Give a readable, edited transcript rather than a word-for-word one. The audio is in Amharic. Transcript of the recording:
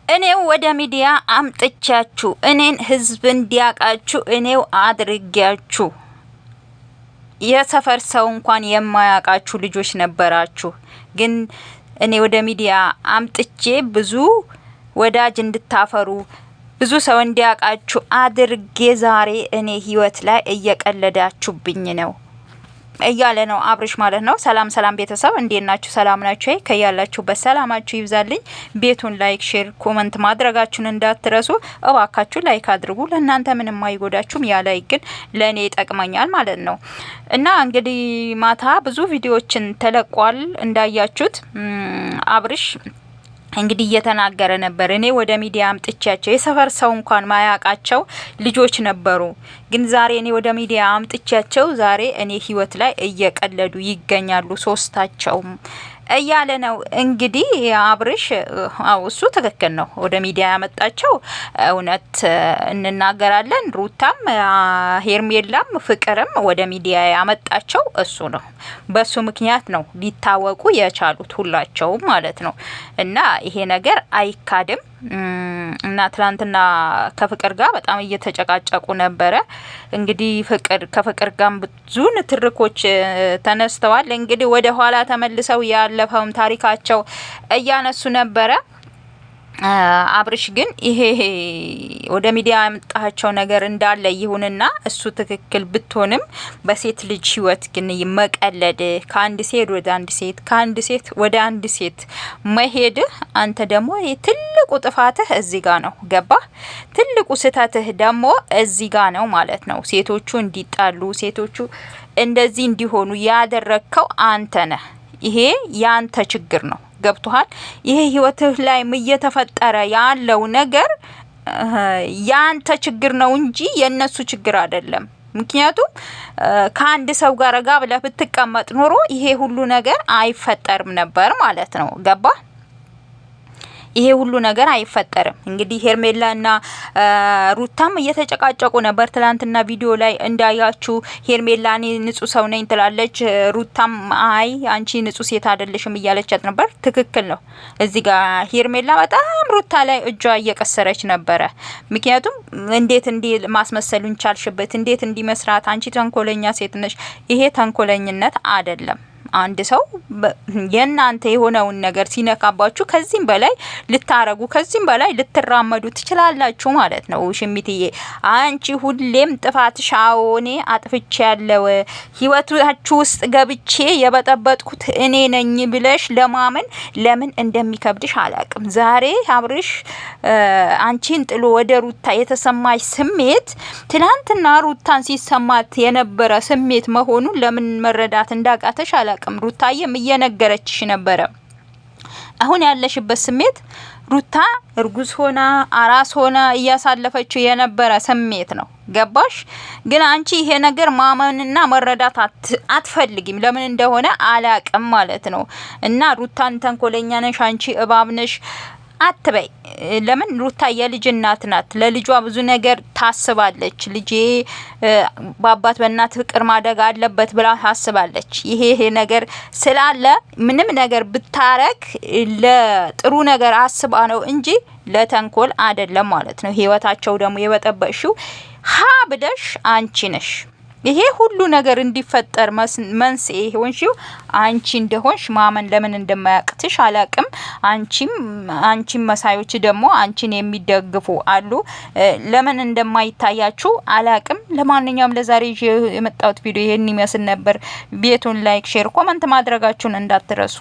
እኔው ወደ ሚዲያ አምጥቻችሁ እኔን ህዝብ እንዲያቃችሁ እኔው አድርጊያችሁ የሰፈር ሰው እንኳን የማያቃችሁ ልጆች ነበራችሁ። ግን እኔ ወደ ሚዲያ አምጥቼ ብዙ ወዳጅ እንድታፈሩ ብዙ ሰው እንዲያቃችሁ አድርጌ ዛሬ እኔ ህይወት ላይ እየቀለዳችሁብኝ ነው እያለ ነው አብርሽ ማለት ነው። ሰላም ሰላም ቤተሰብ እንዴት ናችሁ? ሰላም ናችሁ? ከያላችሁበት ሰላማችሁ ይብዛልኝ። ቤቱን ላይክ፣ ሼር፣ ኮሜንት ማድረጋችሁን እንዳትረሱ እባካችሁ። ላይክ አድርጉ። ለእናንተ ምንም አይጎዳችሁም፣ ያ ላይክ ግን ለኔ ይጠቅመኛል ማለት ነው። እና እንግዲህ ማታ ብዙ ቪዲዮዎችን ተለቋል እንዳያችሁት አብርሽ እንግዲህ እየተናገረ ነበር። እኔ ወደ ሚዲያ አምጥቻቸው የሰፈር ሰው እንኳን ማያቃቸው ልጆች ነበሩ። ግን ዛሬ እኔ ወደ ሚዲያ አምጥቻቸው ዛሬ እኔ ህይወት ላይ እየቀለዱ ይገኛሉ ሶስታቸውም እያለ ነው። እንግዲህ አብርሽ እሱ ትክክል ነው። ወደ ሚዲያ ያመጣቸው እውነት እንናገራለን። ሩታም ሄርሜላም ፍቅርም ወደ ሚዲያ ያመጣቸው እሱ ነው። በሱ ምክንያት ነው ሊታወቁ የቻሉት ሁላቸውም ማለት ነው። እና ይሄ ነገር አይካድም። እና ትላንትና ከፍቅር ጋር በጣም እየተጨቃጨቁ ነበረ። እንግዲህ ከፍቅር ጋር ብዙ ንትርኮች ተነስተዋል። እንግዲህ ወደ ኋላ ተመልሰው ያለፈውን ታሪካቸው እያነሱ ነበረ። አብርሽ ግን ይሄ ወደ ሚዲያ ያመጣቸው ነገር እንዳለ ይሁንና እሱ ትክክል ብትሆንም በሴት ልጅ ህይወት ግን መቀለድ፣ ከአንድ ሴት ወደ አንድ ሴት፣ ከአንድ ሴት ወደ አንድ ሴት መሄድ፣ አንተ ደግሞ ትልቁ ጥፋትህ እዚህ ጋር ነው። ገባ? ትልቁ ስህተትህ ደግሞ እዚህ ጋር ነው ማለት ነው። ሴቶቹ እንዲጣሉ፣ ሴቶቹ እንደዚህ እንዲሆኑ ያደረግከው አንተ ነህ። ይሄ ያንተ ችግር ነው። ገብቶሃል? ይሄ ህይወትህ ላይ እየተፈጠረ ያለው ነገር ያንተ ችግር ነው እንጂ የነሱ ችግር አይደለም። ምክንያቱም ከአንድ ሰው ጋር ብለህ ብትቀመጥ ኖሮ ይሄ ሁሉ ነገር አይፈጠርም ነበር ማለት ነው። ገባ? ይሄ ሁሉ ነገር አይፈጠርም። እንግዲህ ሄርሜላና ሩታም እየተጨቃጨቁ ነበር። ትላንትና ቪዲዮ ላይ እንዳያችሁ ሄርሜላ እኔ ንጹህ ሰው ነኝ ትላለች፣ ሩታም አይ አንቺ ንጹህ ሴት አይደለሽም እያለቻት ነበር። ትክክል ነው። እዚህ ጋር ሄርሜላ በጣም ሩታ ላይ እጇ እየቀሰረች ነበረ። ምክንያቱም እንዴት ማስመሰሉን ቻልሽበት? እንዴት መስራት? አንቺ ተንኮለኛ ሴት ነሽ። ይሄ ተንኮለኝነት አይደለም። አንድ ሰው የናንተ የሆነውን ነገር ሲነካባችሁ ከዚህም በላይ ልታረጉ ከዚህም በላይ ልትራመዱ ትችላላችሁ ማለት ነው። ሽሚትዬ አንቺ ሁሌም ጥፋትሽ አዎኔ አጥፍቻለሁ ህይወታችሁ ውስጥ ገብቼ የበጠበጥኩት እኔ ነኝ ብለሽ ለማመን ለምን እንደሚከብድሽ አላቅም። ዛሬ አብርሽ አንቺን ጥሎ ወደ ሩታ የተሰማሽ ስሜት ትላንትና ሩታን ሲሰማት የነበረ ስሜት መሆኑን ለምን መረዳት እንዳቃተሽ አላቅም። ሩታዬም እየነገረችሽ ነበረ። አሁን ያለሽበት ስሜት ሩታ እርጉዝ ሆና አራስ ሆና እያሳለፈችው የነበረ ስሜት ነው። ገባሽ? ግን አንቺ ይሄ ነገር ማመንና መረዳት አትፈልጊም። ለምን እንደሆነ አላቅም ማለት ነው። እና ሩታን ተንኮለኛ ነሽ አንቺ እባብ ነሽ አትበይ። ለምን? ሩታ የልጅ እናት ናት። ለልጇ ብዙ ነገር ታስባለች። ልጄ በአባት በእናት ፍቅር ማደግ አለበት ብላ ታስባለች። ይሄ ነገር ስላለ ምንም ነገር ብታረግ ለጥሩ ነገር አስባ ነው እንጂ ለተንኮል አይደለም ማለት ነው። ህይወታቸው ደግሞ የበጠበሽው ብደሽ አንቺ ነሽ። ይሄ ሁሉ ነገር እንዲፈጠር መንስኤ ሆንሽው አንቺ እንደሆንሽ ማመን ለምን እንደማያቅትሽ አላቅም። አንቺም መሳዮች ደግሞ አንቺን የሚደግፉ አሉ። ለምን እንደማይታያችሁ አላቅም። ለማንኛውም ለዛሬ የመጣሁት ቪዲዮ ይሄን ይመስል ነበር። ቤቱን ላይክ፣ ሼር፣ ኮሜንት ማድረጋችሁን እንዳትረሱ።